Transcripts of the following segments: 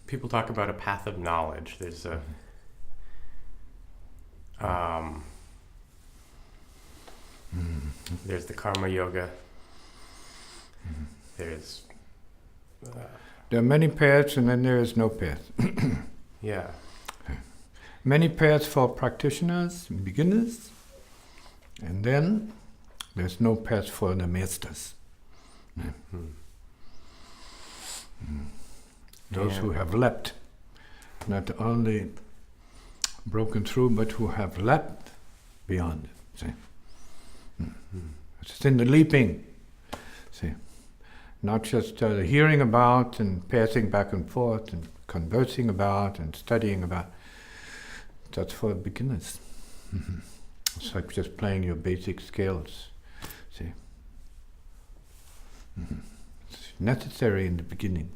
people talk about a path of knowledge. There's a there's the karma yoga. There's There are many paths, and then there is no path. yeah. Many paths for practitioners, beginners, and then there's no path for the masters. Those who have leapt, not only broken through, but who have leapt beyond. See? It's in the leaping. See? Not just hearing about and passing back and forth and conversing about and studying about. That's for beginners. It's like just playing your basic scales. See? It's necessary in the beginning.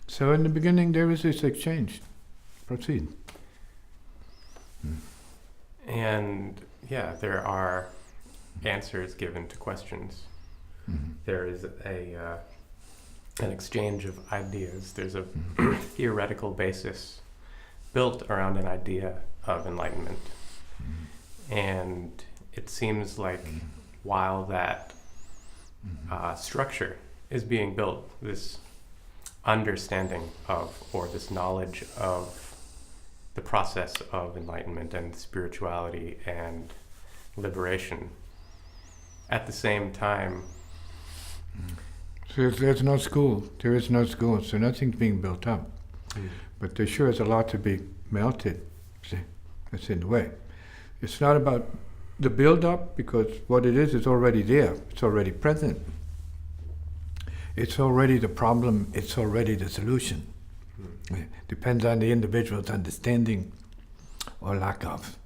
So in the beginning there is this exchange. Proceed. And yeah, there are answers given to questions. There is an exchange of ideas. There's a theoretical basis built around an idea of enlightenment. And it seems like while that structure is being built, this understanding of, or this knowledge of the process of enlightenment and spirituality and liberation, at the same time, so there's no school. There is no school, so nothing's being built up. But there sure is a lot to be melted. See, that's in the way. It's not about the build-up, because what it is already there. It's already present. It's already the problem. It's already the solution. It depends on the individual's understanding or lack of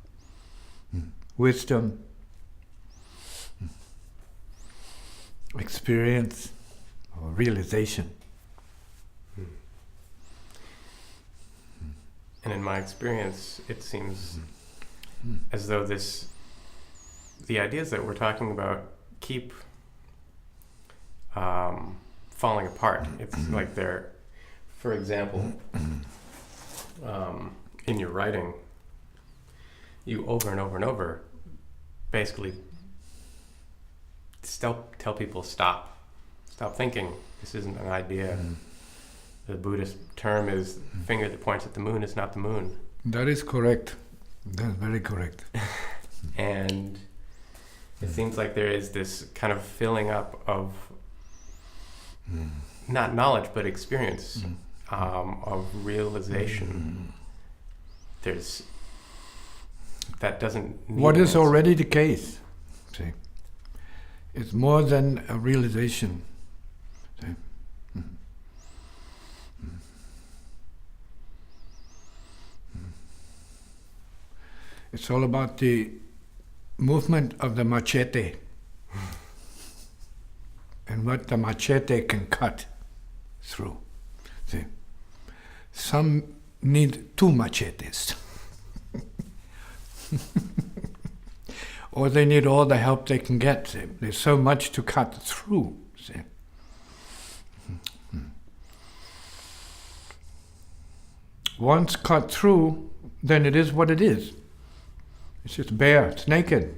wisdom, experience, or realization. And in my experience, it seems as though the ideas that we're talking about keep falling apart. It's like they're, for example, in your writing, you over and over and over basically tell people stop thinking. This isn't an idea. The Buddhist term is finger that points at the moon is not the moon. That is correct. That's very correct. And it seems like there is this kind of filling up of not knowledge but experience, of realization. There's that doesn't need what is already the case, see, it's more than a realization. See? It's all about the movement of the machete and what the machete can cut through. See? Some need 2 machetes. Or they need all the help they can get. See? There's so much to cut through. See? Once cut through, then it is what it is. It's just bare, it's naked.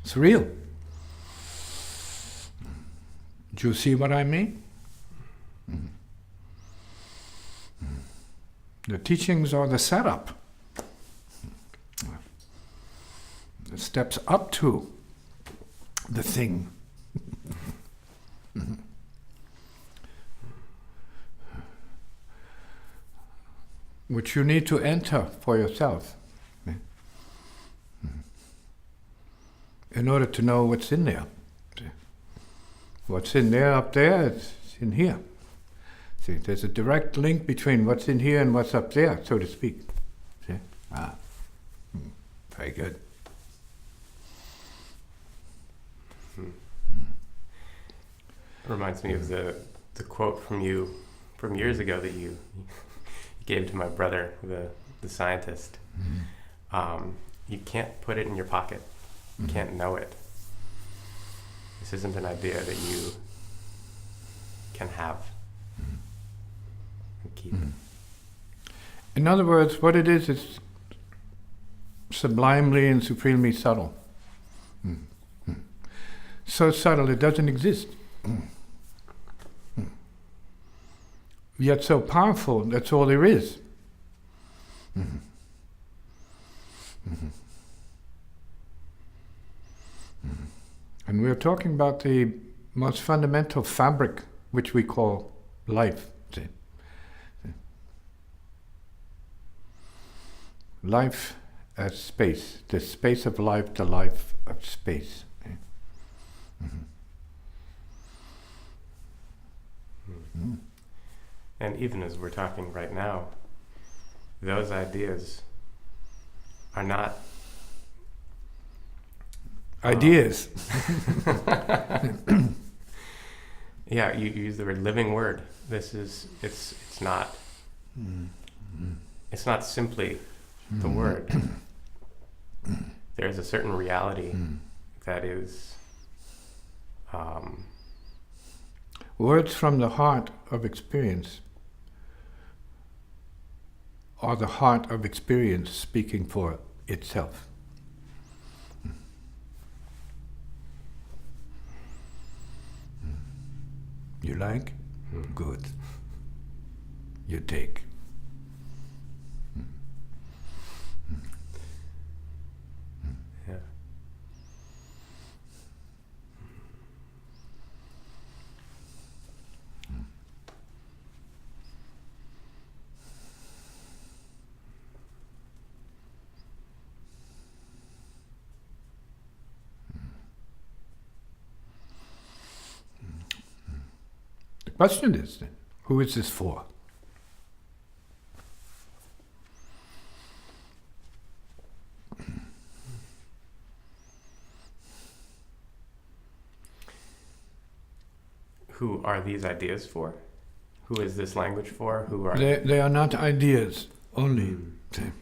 It's real. Do you see what I mean? The teachings are the setup. The steps up to the thing. Which you need to enter for yourself. In order to know what's in there. What's in there up there, it's in here. See, there's a direct link between what's in here and what's up there, so to speak. See? Very good. It reminds me of the quote from you from years ago that you gave to my brother, the scientist. You can't put it in your pocket. You can't know it. This isn't an idea that you can have and keep. In other words, what it is sublimely and supremely subtle. So subtle it doesn't exist. Yet so powerful, that's all there is. And we're talking about the most fundamental fabric, which we call life. See? Life as space, the space of life, the life of space. And even as we're talking right now, those ideas are not ideas. Yeah, you use the word living word. This is it's not it's not simply the word. There is a certain reality that is Words from the heart of experience are the heart of experience speaking for itself. You like? Good. You take. yeah. The question is then, who is this for? Who are these ideas for? Who is this language for? Who are They are not ideas only. It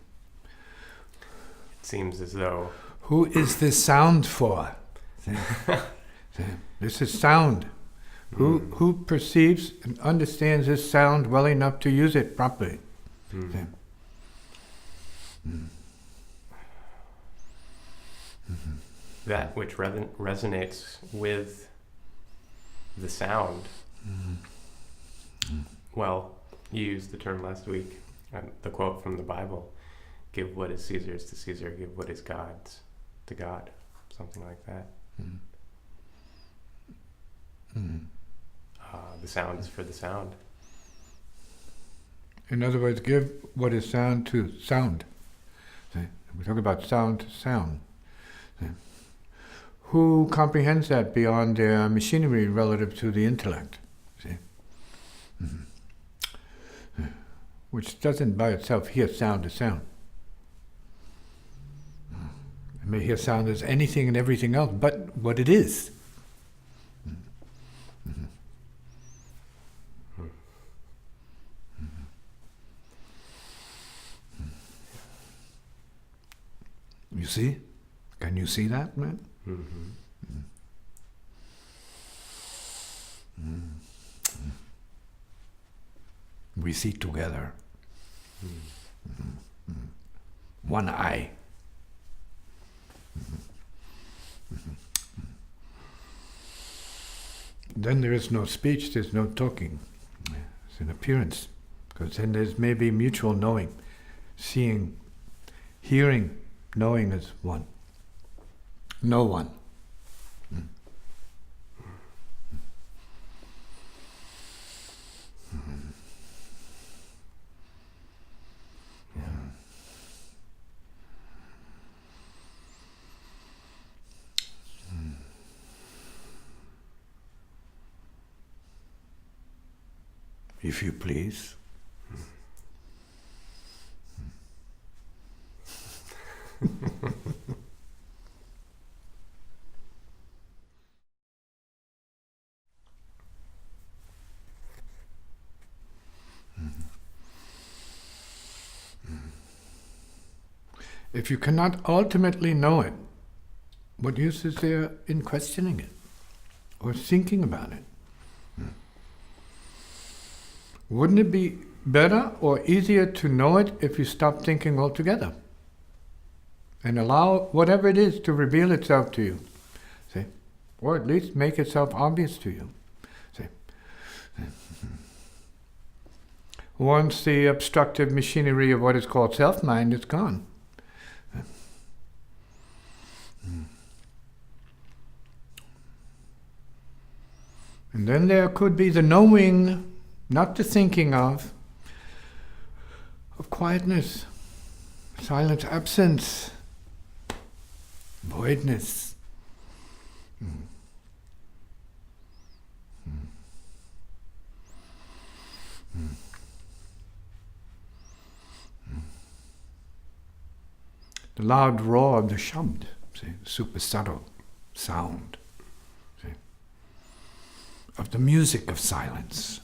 seems as though Who is this sound for? This is sound. Who perceives and understands this sound well enough to use it properly? that which resonates with the sound. Well, you used the term last week, the quote from the Bible, give what is Caesar's to Caesar, give what is God's to God, something like that. The sound is for the sound. In other words, give what is sound to sound. We talk about sound to sound. Who comprehends that beyond their machinery relative to the intellect? See? Which doesn't by itself hear sound as sound. It may hear sound as anything and everything else, but what it is. You see? Can you see that, man? We see together. One eye. Then there is no speech, there's no talking. It's an appearance. Because then there's maybe mutual knowing, seeing, hearing, knowing as one. No one. If you please. If you cannot ultimately know it, what use is there in questioning it or thinking about it? Wouldn't it be better or easier to know it if you stop thinking altogether and allow whatever it is to reveal itself to you? See? Or at least make itself obvious to you. See? Once the obstructive machinery of what is called self-mind is gone. And then there could be the knowing, not the thinking of quietness, silent absence, voidness. The loud roar of the shabd, see, super subtle sound, see, of the music of silence.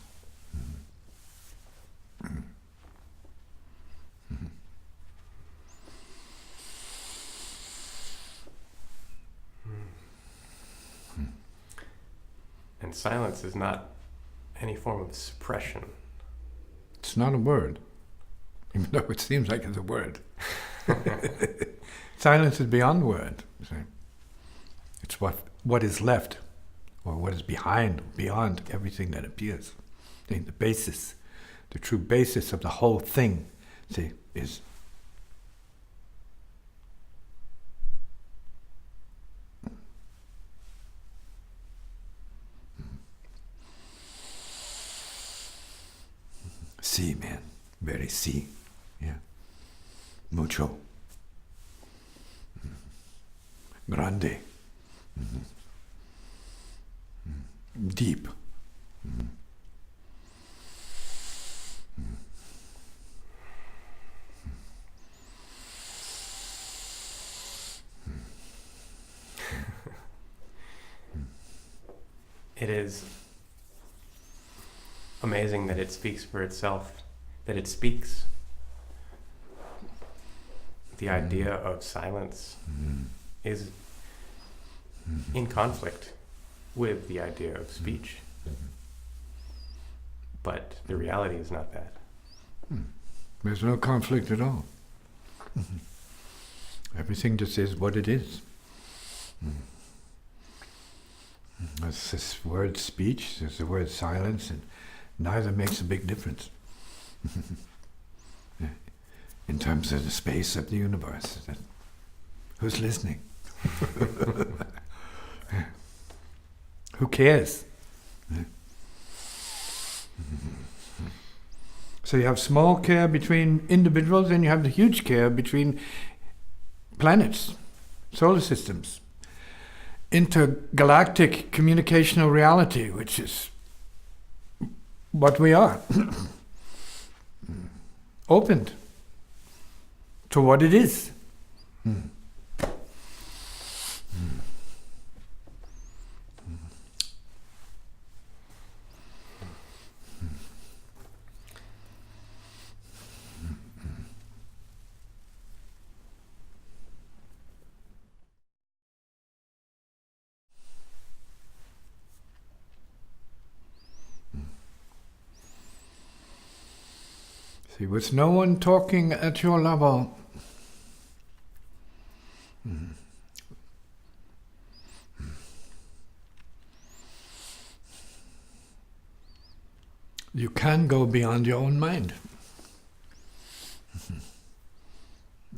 And silence is not any form of suppression. It's not a word, even though it seems like it's a word. Silence is beyond word. See? It's what is left, or what is beyond everything that appears. See, the basis, the true basis of the whole thing, see, is sí, man. Very sí. Yeah. Mucho. Grande. Deep. It is amazing that it speaks for itself, that it speaks. The idea of silence is in conflict with the idea of speech. But the reality is not that. There's no conflict at all. Everything just is what it is. There's this word speech, there's the word silence, and neither makes a big difference. In terms of the space of the universe. Who's listening? Who cares? So you have small care between individuals, and you have the huge care between planets, solar systems, intergalactic communicational reality, which is what we are. Opened to what it is. See, with no one talking at your level, you can go beyond your own mind.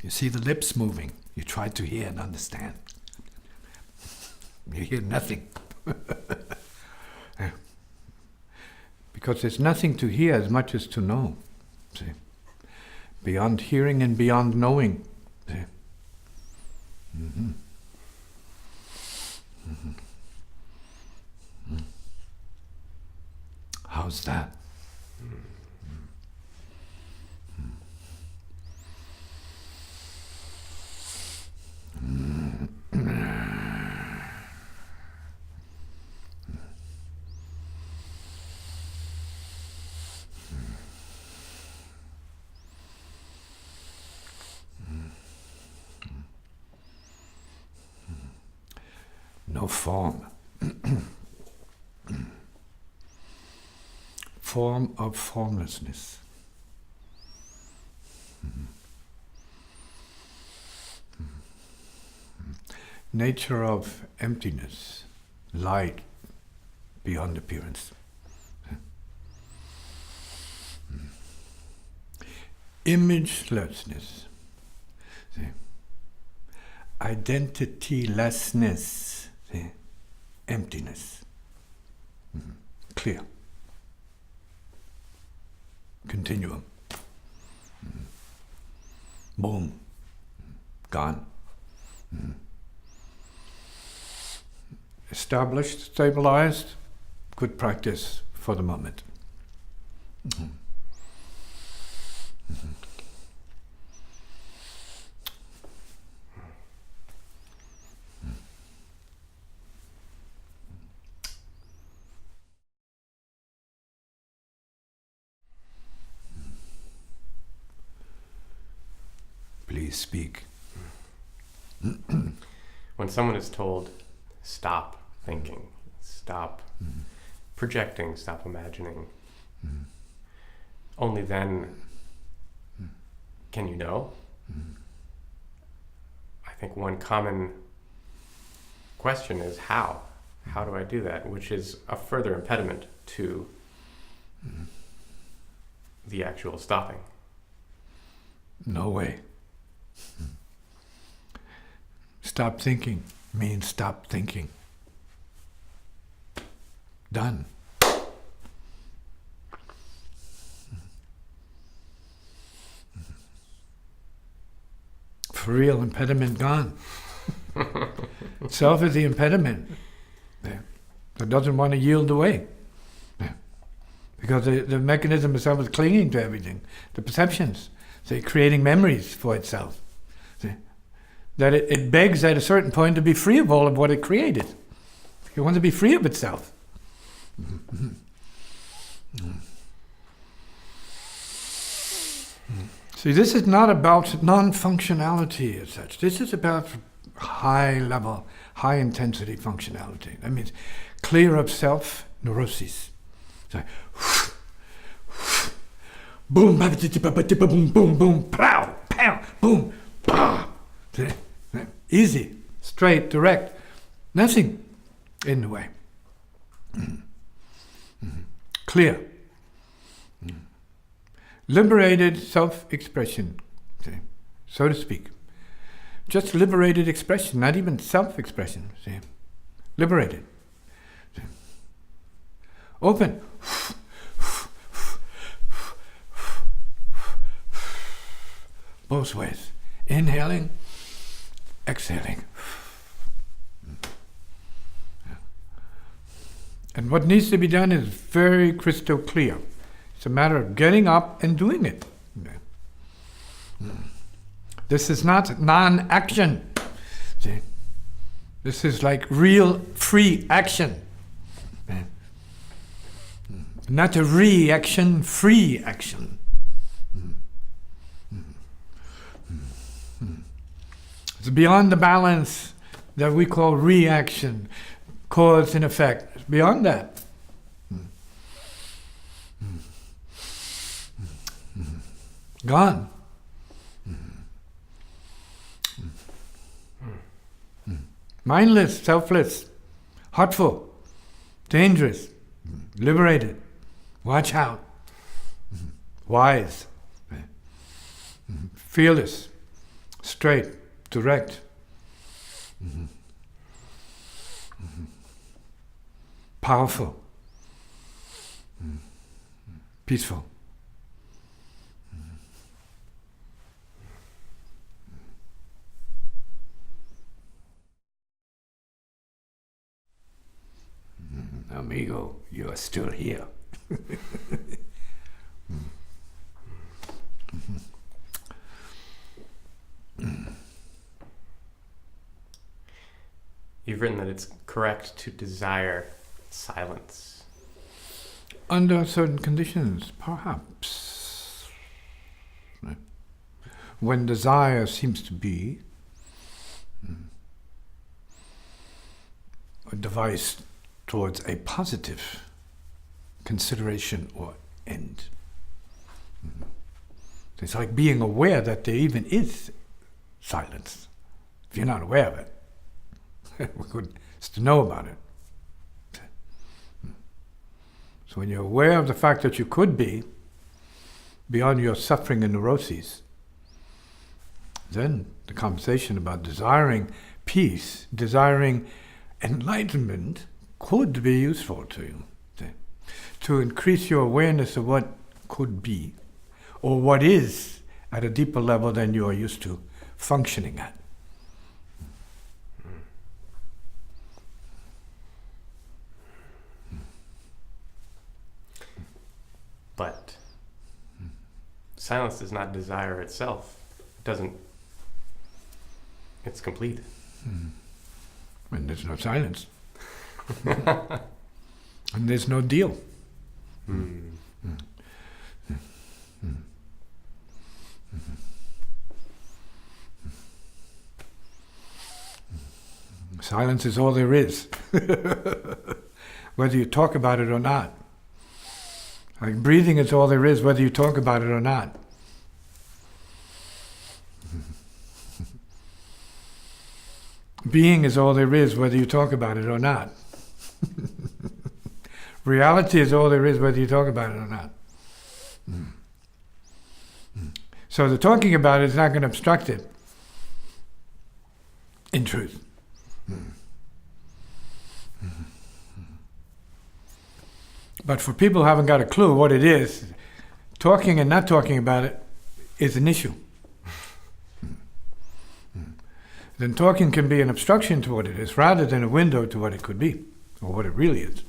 You see the lips moving. You try to hear and understand. You hear nothing. Because there's nothing to hear as much as to know. See? Beyond hearing and beyond knowing. See? How's that? of form. Form of formlessness. Nature of emptiness, light beyond appearance. Imagelessness. Identitylessness. Emptiness. Clear. Continuum. Boom. Gone. Established, stabilized, good practice for the moment. Please speak. When someone is told, stop thinking, stop projecting, stop imagining, only then can you know? I think one common question is how? How do I do that? Which is a further impediment to the actual stopping. No way. Stop thinking means stop thinking. Done. For real, impediment gone. Self is the impediment that doesn't want to yield away. Because the mechanism itself is clinging to everything. The perceptions, creating memories for itself. That it begs at a certain point to be free of all of what it created. It wants to be free of itself. See, this is not about non-functionality as such. This is about high level, high intensity functionality. That means clear of self neuroses. So, boom, boom, boom, boom, pow, pow, boom, pow. Easy, straight, direct, nothing in the way. Clear. Liberated self-expression, so to speak. Just liberated expression, not even self-expression. Liberated. Open. Both ways. Inhaling, exhaling. And what needs to be done is very crystal clear. It's a matter of getting up and doing it. This is not non-action. See? This is like real free action. Not a reaction, free action. It's beyond the balance that we call reaction, cause and effect. It's beyond that. Gone. Mindless, selfless, hurtful, dangerous, liberated, watch out, wise, fearless, straight, direct, powerful, peaceful. Amigo, you are still here. You've written that it's correct to desire silence. Under certain conditions, perhaps. When desire seems to be device towards a positive consideration or end. It's like being aware that there even is silence. If you're not aware of it, it's to know about it. So when you're aware of the fact that you could be beyond your suffering and neuroses, then the conversation about desiring peace, desiring enlightenment could be useful to you. To increase your awareness of what could be, or what is at a deeper level than you are used to functioning at. But silence does not desire itself. It doesn't. It's complete. And there's no silence. And there's no deal. Silence is all there is, whether you talk about it or not. Like breathing is all there is, whether you talk about it or not. Being is all there is, whether you talk about it or not. Reality is all there is, whether you talk about it or not. So the talking about it is not going to obstruct it, in truth. But for people who haven't got a clue what it is, talking and not talking about it is an issue. Then talking can be an obstruction to what it is, rather than a window to what it could be, or what it really is.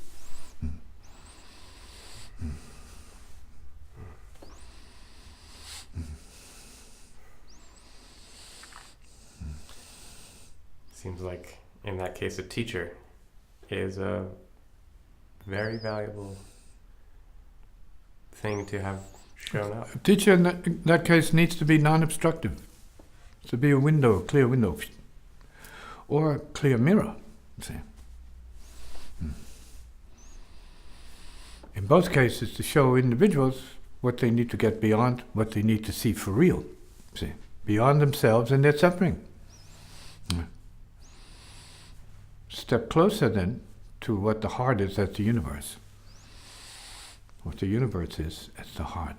Seems like, in that case, a teacher is a very valuable thing to have shown up. A teacher in that case needs to be non-obstructive. To be a window, a clear window, or a clear mirror. See? In both cases, to show individuals what they need to get beyond, what they need to see for real. See? Beyond themselves and their suffering. Step closer then to what the heart is as the universe. What the universe is as the heart.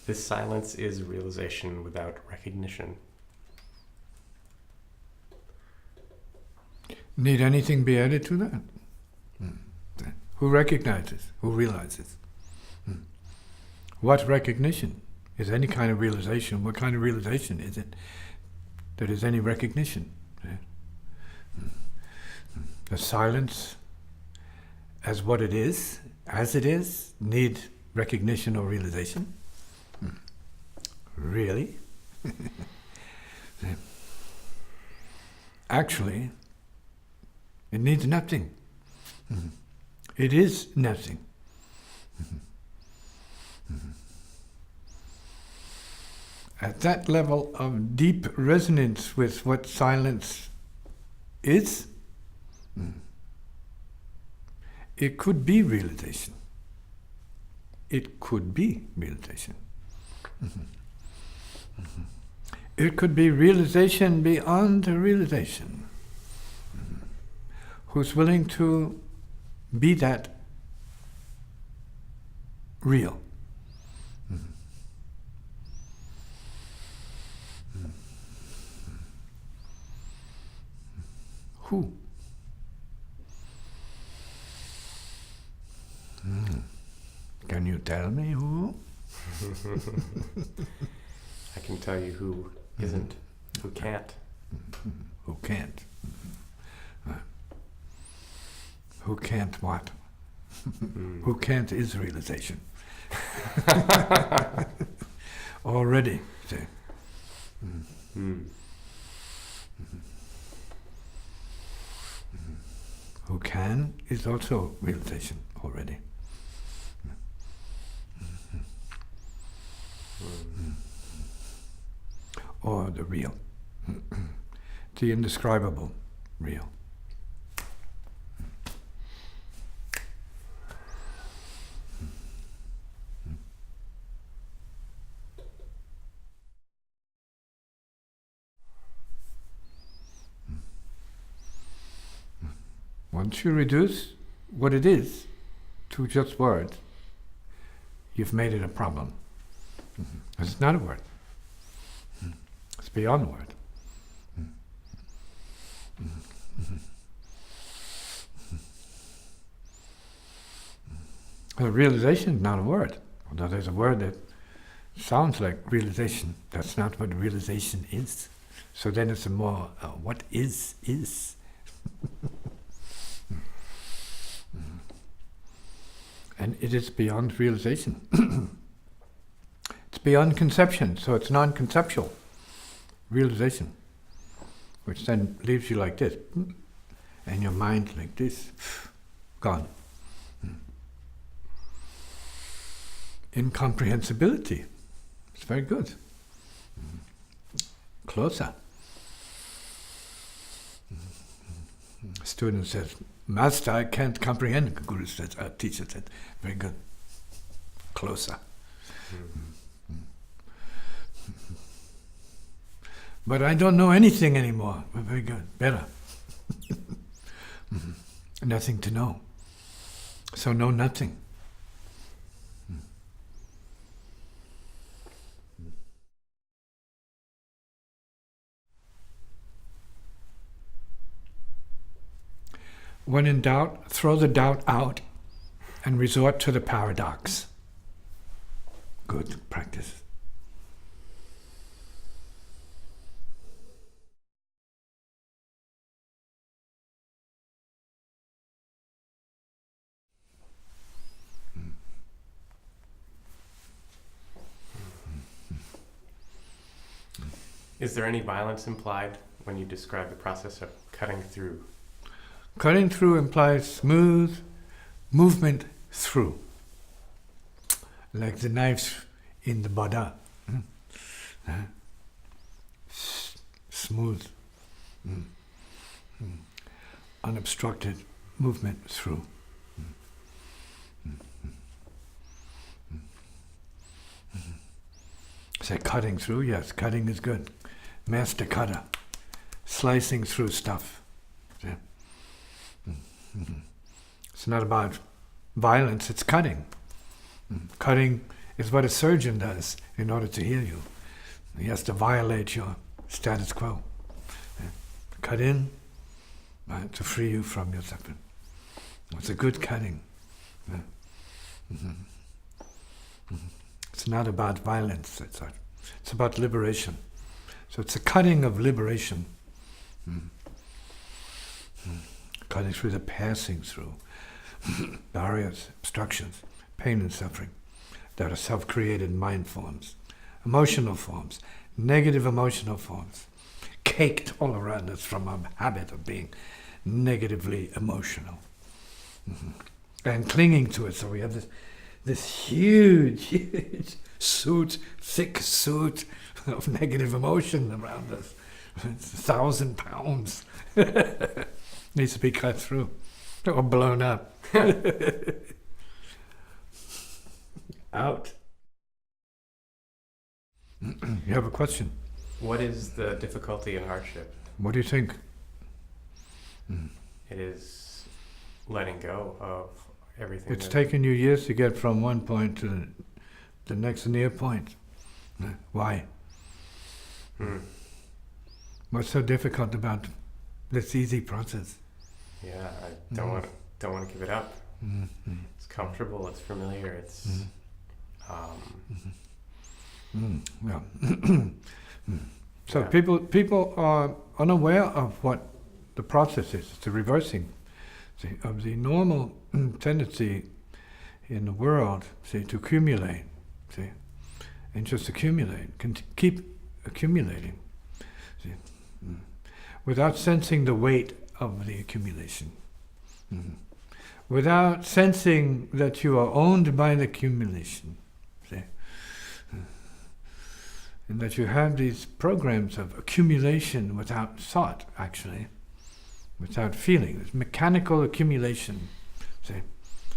This silence is realization without recognition. Need anything be added to that? Who recognizes? Who realizes? What recognition is any kind of realization? What kind of realization is it that is any recognition? The silence as what it is, as it is, need recognition or realization? Really? Actually, it needs nothing. It is nothing. At that level of deep resonance with what silence is, it could be realization. It could be realization. It could be realization beyond realization. Who's willing to be that real? Who? Can you tell me who? I can tell you who isn't, who can't. Who can't? Who can't what? Who can't is realization. Already, see. Mm. Who can is also realization already. Or the real. The indescribable real. Once you reduce what it is to just words, you've made it a problem. It's not a word. It's beyond word. The realization is not a word. Although there's a word that sounds like realization, that's not what realization is. So then it's a more, what is. And it is beyond realization. It's beyond conception, so it's non-conceptual realization, which then leaves you like this, and your mind like this, gone. Incomprehensibility. It's very good. Closer. Student says, Master, I can't comprehend. Guru says, teacher said, very good. Closer. But I don't know anything anymore. Very good. Better. Nothing to know. So know nothing. When in doubt, throw the doubt out and resort to the paradox. Good practice. Is there any violence implied when you describe the process of cutting through? Cutting through implies smooth movement through, like the knives in the Buddha. Smooth, unobstructed movement through. Say cutting through, yes, cutting is good. Master cutter, slicing through stuff. Yeah. It's not about violence, it's cutting. Cutting is what a surgeon does in order to heal you. He has to violate your status quo. Cut in to free you from your suffering. It's a good cutting. It's not about violence, it's about liberation. So it's a cutting of liberation. Cutting through the passing through barriers, obstructions, pain and suffering that are self-created mind forms, emotional forms, negative emotional forms, caked all around us from our habit of being negatively emotional. And clinging to it, so we have this huge suit, thick suit of negative emotion around us. It's 1,000 pounds. Needs to be cut through or blown up. Out. You have a question? What is the difficulty and hardship? What do you think? It is letting go of everything. It's taken you years to get from one point to the next near point. Why? What's so difficult about this easy process? Yeah, I don't want to give it up. It's comfortable. It's familiar. It's Yeah. So people are unaware of what the process is. It's the reversing of the normal tendency in the world, to accumulate, and just accumulate, keep accumulating. See? Without sensing the weight of the accumulation. Without sensing that you are owned by the accumulation. See? And that you have these programs of accumulation without thought, actually. Without feeling. It's mechanical accumulation. See?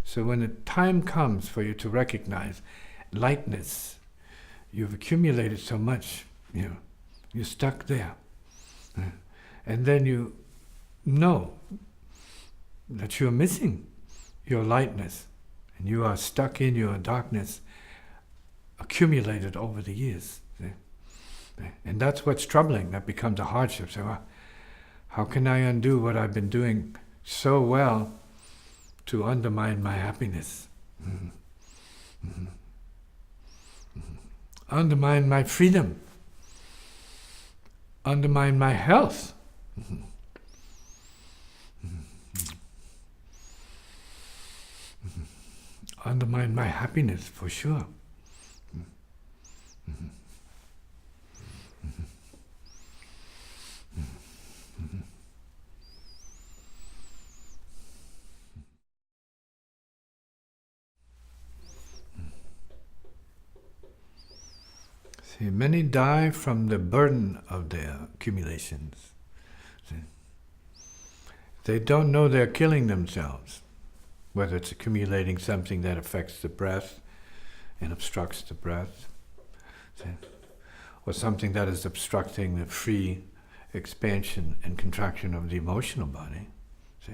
So when the time comes for you to recognize lightness, you've accumulated so much, you're stuck there. And then you know that you're missing your lightness, and you are stuck in your darkness accumulated over the years. And that's what's troubling. That becomes a hardship. So how can I undo what I've been doing so well to undermine my happiness? Undermine my freedom. Undermine my health. Undermine my happiness, for sure. See, many die from the burden of their accumulations. See? They don't know they're killing themselves, whether it's accumulating something that affects the breath and obstructs the breath, see? Or something that is obstructing the free expansion and contraction of the emotional body, see?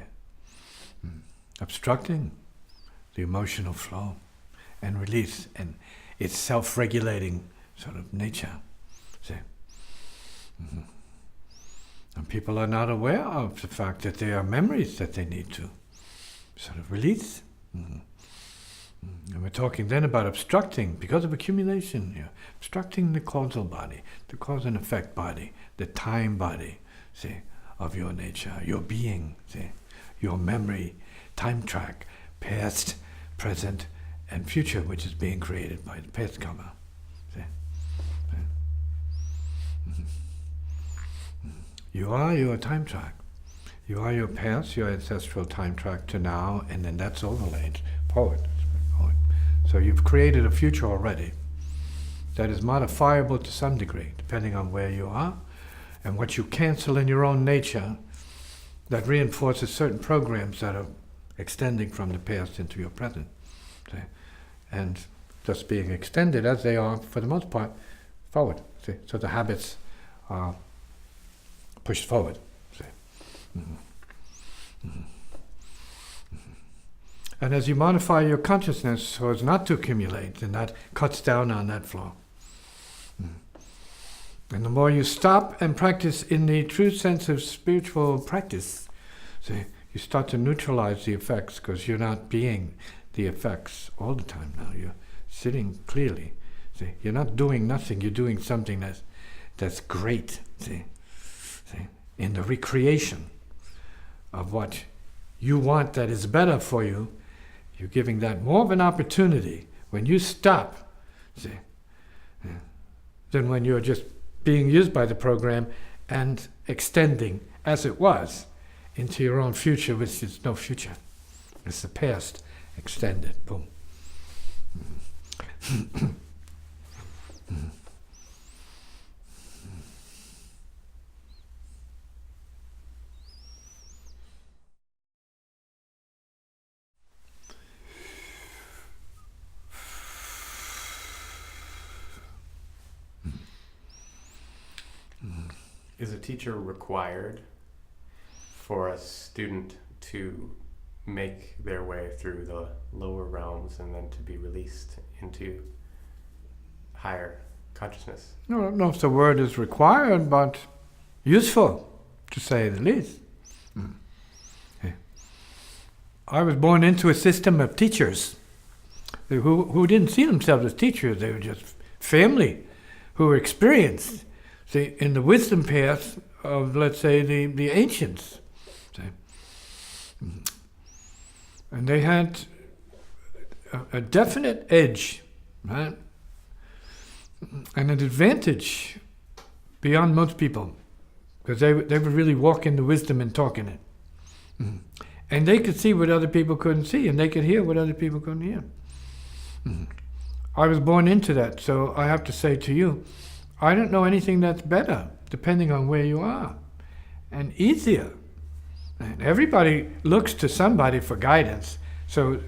Obstructing the emotional flow and release and its self-regulating sort of nature. See? And people are not aware of the fact that there are memories that they need to sort of release. And we're talking then about obstructing, because of accumulation, obstructing the causal body, the cause and effect body, the time body, see, of your nature, your being, see, your memory, time track, past, present, and future, which is being created by the past karma. You are your time track. You are your past, your ancestral time track to now, and then that's overlaid forward. So you've created a future already that is modifiable to some degree, depending on where you are and what you cancel in your own nature that reinforces certain programs that are extending from the past into your present. See? And just being extended as they are, for the most part, forward. See? So the habits are pushed forward. See? And as you modify your consciousness so as not to accumulate, then that cuts down on that flow. And the more you stop and practice in the true sense of spiritual practice, see, you start to neutralize the effects, because you're not being the effects all the time now. You're sitting clearly. See, you're not doing nothing. You're doing something that's great. See, in the recreation of what you want that is better for you, you're giving that more of an opportunity when you stop, see, than when you're just being used by the program and extending, as it was, into your own future, which is no future. It's the past extended. Boom. Is a teacher required for a student to make their way through the lower realms and then to be released into higher consciousness? I don't know if the word is required, but useful, to say the least. Yeah. I was born into a system of teachers who didn't see themselves as teachers. They were just family who were experienced, see, in the wisdom path of, let's say, the ancients. See? And they had a definite edge, right? And an advantage beyond most people because they would really walk in the wisdom and talk in it. Mhm. And they could see what other people couldn't see, and they could hear what other people couldn't hear. Mhm. I was born into that, so I have to say to you, I don't know anything that's better, depending on where you are, and easier. And everybody looks to somebody for guidance. So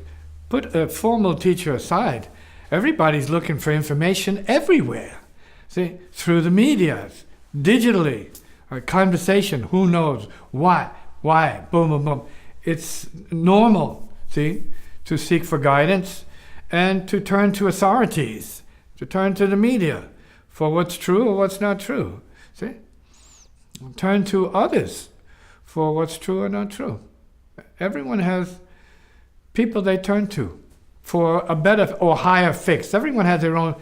put a formal teacher aside. Everybody's looking for information everywhere. See, through the media, digitally, conversation, who knows, why, boom, boom, boom. It's normal, see, to seek for guidance and to turn to authorities, to turn to the media for what's true or what's not true, see? Turn to others for what's true or not true. Everyone has people they turn to for a better or higher fix. Everyone has their own,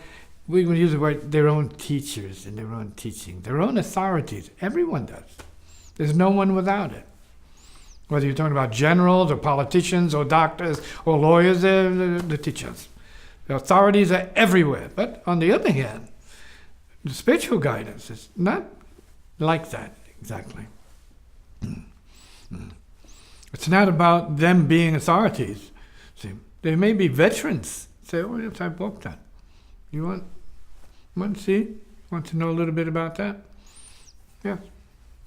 we would use the word, their own teachers and their own teaching, their own authorities. Everyone does. There's no one without it. Whether you're talking about generals or politicians or doctors or lawyers, they're the teachers. The authorities are everywhere. But on the other hand, the spiritual guidance is not like that exactly. It's not about them being authorities. See, they may be veterans. Say, oh yes, I've walked that. You want to see? Want to know a little bit about that? Yes,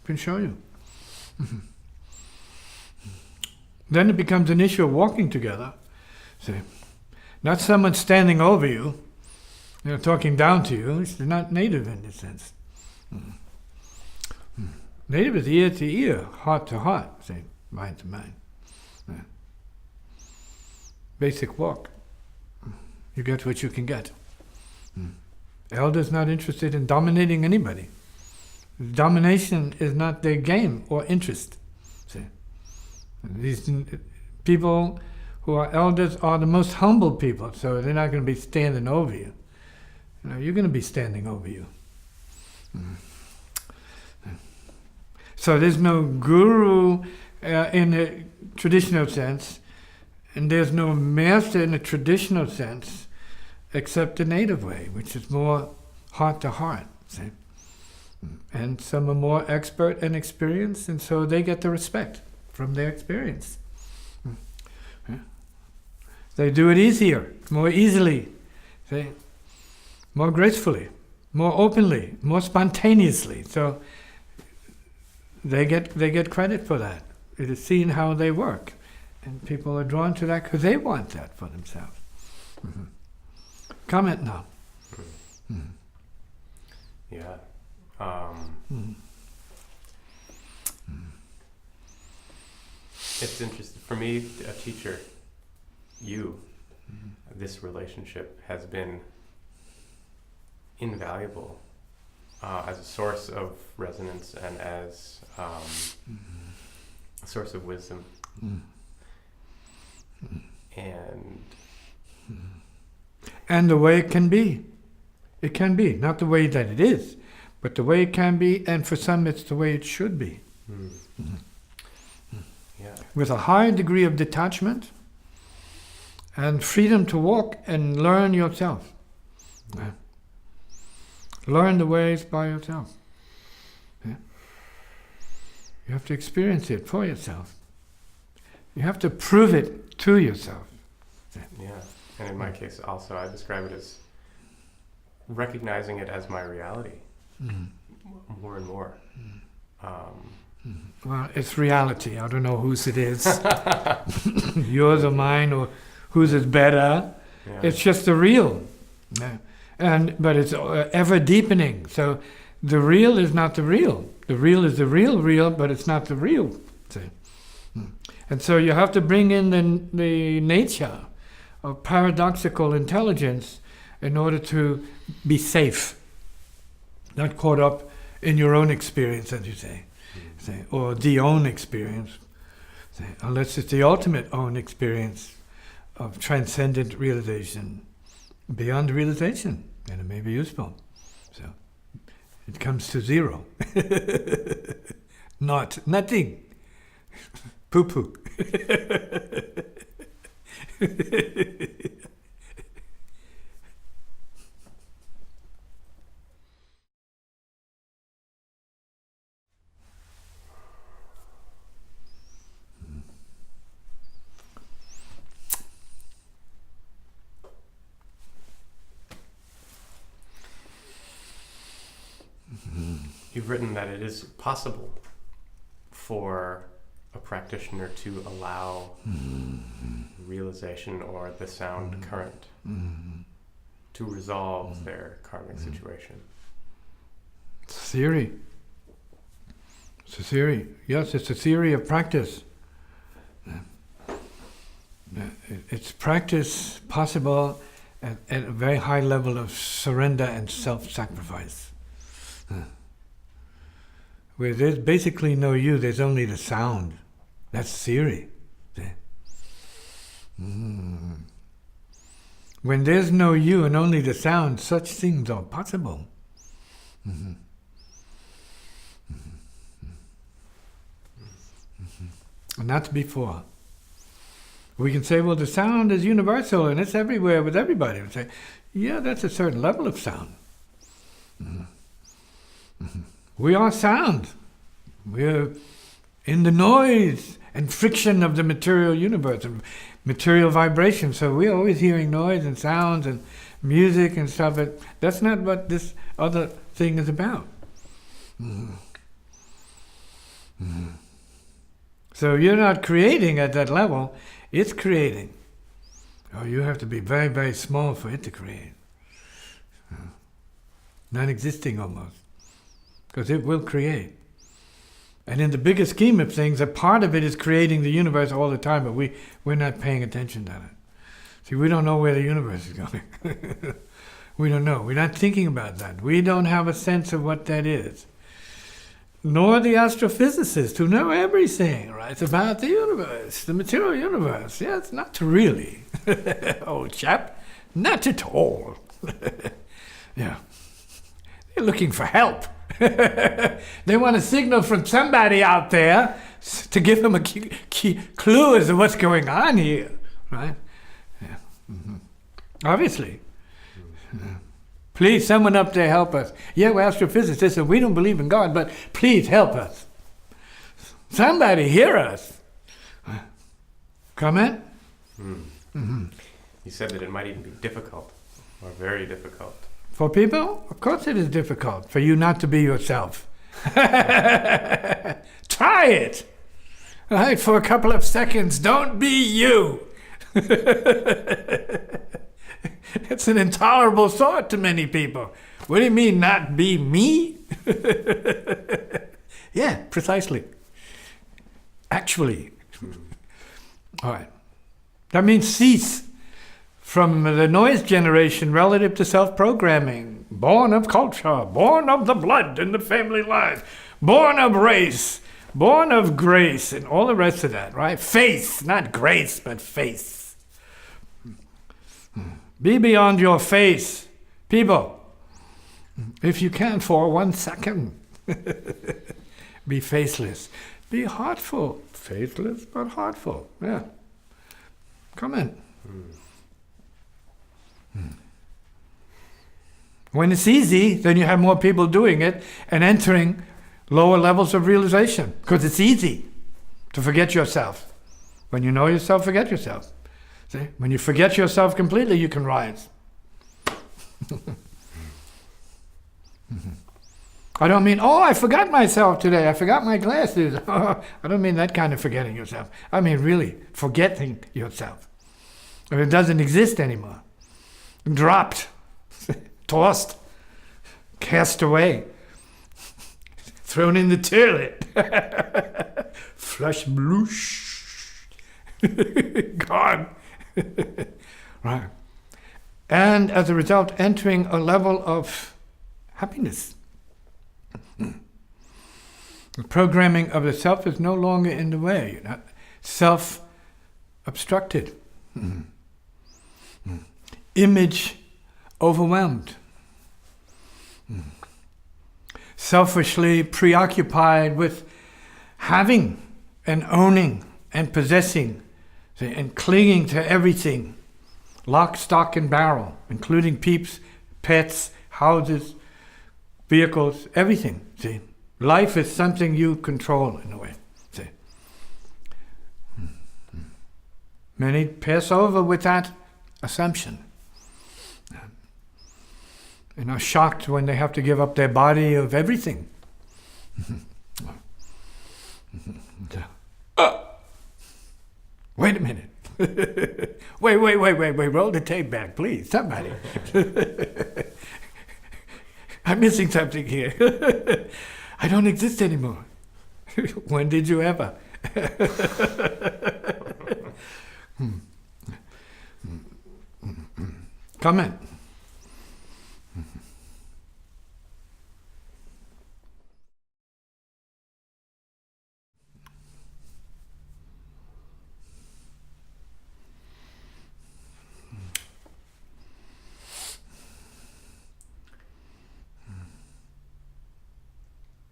can show you. Then it becomes an issue of walking together. See, not someone standing over you, talking down to you. They're not native in this sense. Native is ear to ear, heart to heart, say, mind to mind. Yeah. Basic walk. You get what you can get. Elder's not interested in dominating anybody. Domination is not their game or interest. See? These people who are elders are the most humble people, so they're not going to be standing over you. You're going to be standing over you. So there's no guru in the traditional sense, and there's no master in the traditional sense, except the native way, which is more heart to heart. See? And some are more expert and experienced, and so they get the respect from their experience. They do it easier, more easily, see? More gracefully, more openly, more spontaneously. So they get credit for that. It is seen how they work, and people are drawn to that because they want that for themselves. Comment now. Yeah. It's interesting for me, a teacher. This relationship has been invaluable as a source of resonance and as a source of wisdom. And the way it can be. It can be. Not the way that it is, but the way it can be, and for some it's the way it should be. Yeah. With a high degree of detachment and freedom to walk and learn yourself. Yeah. Learn the ways by yourself. Yeah. You have to experience it for yourself. You have to prove it to yourself. Yeah. And in my case also, I describe it as recognizing it as my reality more and more. Well, it's reality. I don't know whose it is. Yours or mine, or whose is better. Yeah. It's just the real. Yeah. But it's ever deepening. So the real is not the real. The real is the real, but it's not the real. See? And so you have to bring in the nature of paradoxical intelligence in order to be safe, not caught up in your own experience, as you say, or the own experience, unless it's the ultimate own experience of transcendent realization, beyond realization, and it may be useful. So it comes to zero, nothing, poo-poo. you've written that it is possible for a practitioner to allow realization or the sound current to resolve their karmic situation. It's a theory. It's a theory. Yes, it's a theory of practice. It's practice possible at a very high level of surrender and self-sacrifice. Where there's basically no you, there's only the sound. That's theory. When there's no you and only the sound, such things are possible. And that's before. We can say, well, the sound is universal and it's everywhere with everybody. We say, yeah, that's a certain level of sound. We are sound. We're in the noise and friction of the material universe, of material vibration. So we're always hearing noise and sounds and music and stuff. But that's not what this other thing is about. So you're not creating at that level. It's creating. Oh, you have to be very, very small for it to create. Non-existing almost. Because it will create. And in the bigger scheme of things, a part of it is creating the universe all the time, but we're not paying attention to it. See, we don't know where the universe is going. We don't know. We're not thinking about that. We don't have a sense of what that is. Nor the astrophysicists who know everything, right, about the universe, the material universe. Yes, not really, old chap. Not at all. Yeah. They're looking for help. They want a signal from somebody out there to give them a key clue as to what's going on here, right? Yeah. Obviously. Yeah. Please, someone up there help us. Yeah, we're astrophysicists and we don't believe in God, but please help us. Somebody hear us. Comment? You said that it might even be difficult, or very difficult. For people? Of course it is difficult for you not to be yourself. Try it. Right, for a couple of seconds, don't be you. It's an intolerable thought to many people. What do you mean, not be me? Yeah, precisely. Actually. All right. That means cease from the noise generation relative to self-programming. Born of culture, born of the blood in the family line, born of race, born of grace, and all the rest of that, right? Faith, not grace, but faith. Be beyond your face, people. If you can for 1 second, be faceless. Be heartful. Faithless, but heartful. Yeah. Come in. When it's easy, then you have more people doing it and entering lower levels of realization. Because it's easy to forget yourself. When you know yourself, forget yourself. See? When you forget yourself completely, you can rise. I don't mean, oh, I forgot myself today. I forgot my glasses. I don't mean that kind of forgetting yourself. I mean really forgetting yourself. Or it doesn't exist anymore. Dropped, tossed, cast away, thrown in the toilet, flush, bloosh, gone. Right. And as a result, entering a level of happiness. The programming of the self is no longer in the way. You're not self-obstructed. Image overwhelmed. Selfishly preoccupied with having and owning and possessing and clinging to everything. Lock, stock, and barrel, including peeps, pets, houses, vehicles, everything. See, life is something you control in a way. See, many pass over with that assumption, and are shocked when they have to give up their body of everything. Wait a minute. Wait. Roll the tape back, please. Somebody. I'm missing something here. I don't exist anymore. When did you ever? Comment.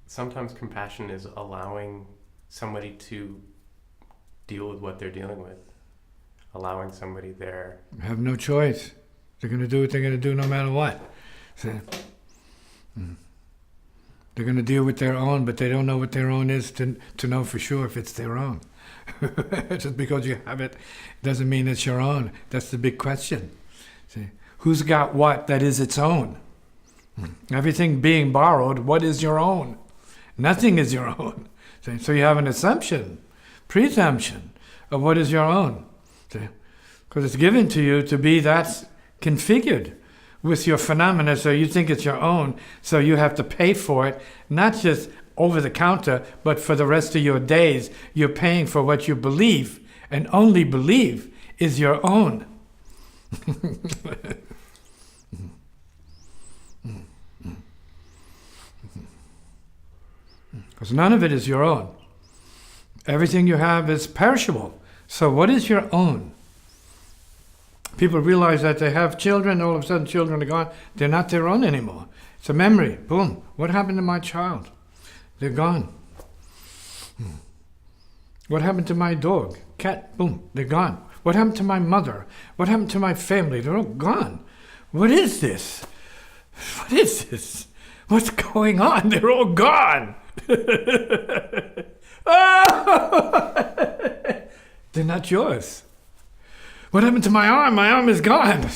Sometimes compassion is allowing somebody to deal with what they're dealing with. Allowing somebody there. Have no choice. They're going to do what they're going to do no matter what. So, they're going to deal with their own, but they don't know what their own is to know for sure if it's their own. Just because you have it doesn't mean it's your own. That's the big question. See, who's got what that is its own? Everything being borrowed, what is your own? Nothing is your own. See? So you have an assumption, presumption of what is your own. Because it's given to you to be that configured with your phenomena, so you think it's your own, so you have to pay for it, not just over the counter, but for the rest of your days. You're paying for what you believe, and only believe is your own. Because none of it is your own. Everything you have is perishable. So what is your own? People realize that they have children, all of a sudden children are gone. They're not their own anymore. It's a memory. Boom. What happened to my child? They're gone. What happened to my dog? Cat? Boom. They're gone. What happened to my mother? What happened to my family? They're all gone. What is this? What is this? What's going on? They're all gone. They're not yours. What happened to my arm? My arm is gone.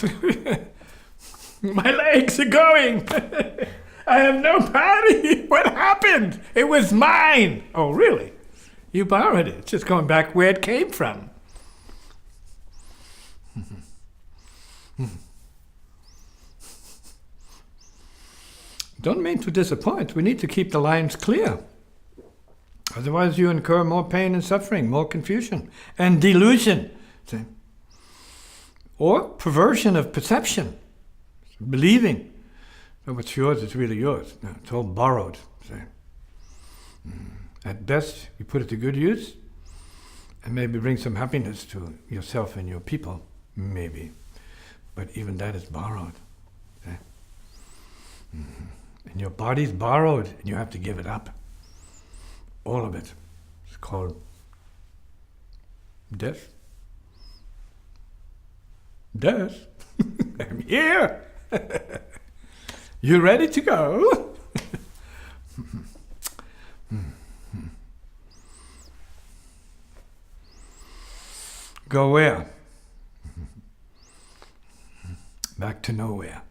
My legs are going. I have no body. What happened? It was mine. Oh, really? You borrowed it. It's just going back where it came from. Don't mean to disappoint. We need to keep the lines clear. Otherwise you incur more pain and suffering, more confusion and delusion. See? Or perversion of perception. Believing that what's yours is really yours. No, it's all borrowed. See? At best, you put it to good use and maybe bring some happiness to yourself and your people. Maybe. But even that is borrowed. See? And your body's borrowed, and you have to give it up. All of it. It's called death. Death? I'm here! You ready to go? Go where? Back to nowhere.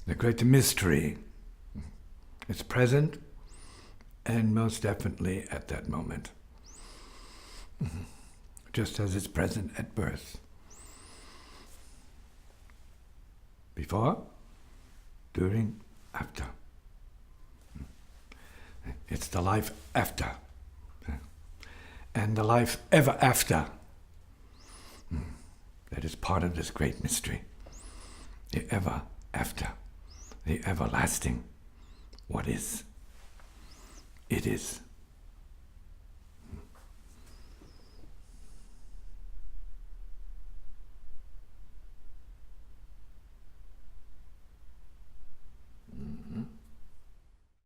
The great mystery is present and most definitely at that moment. Just as it's present at birth. Before, during, after. It's the life after. And the life ever after. That is part of this great mystery. The ever after. The everlasting. What is? It is.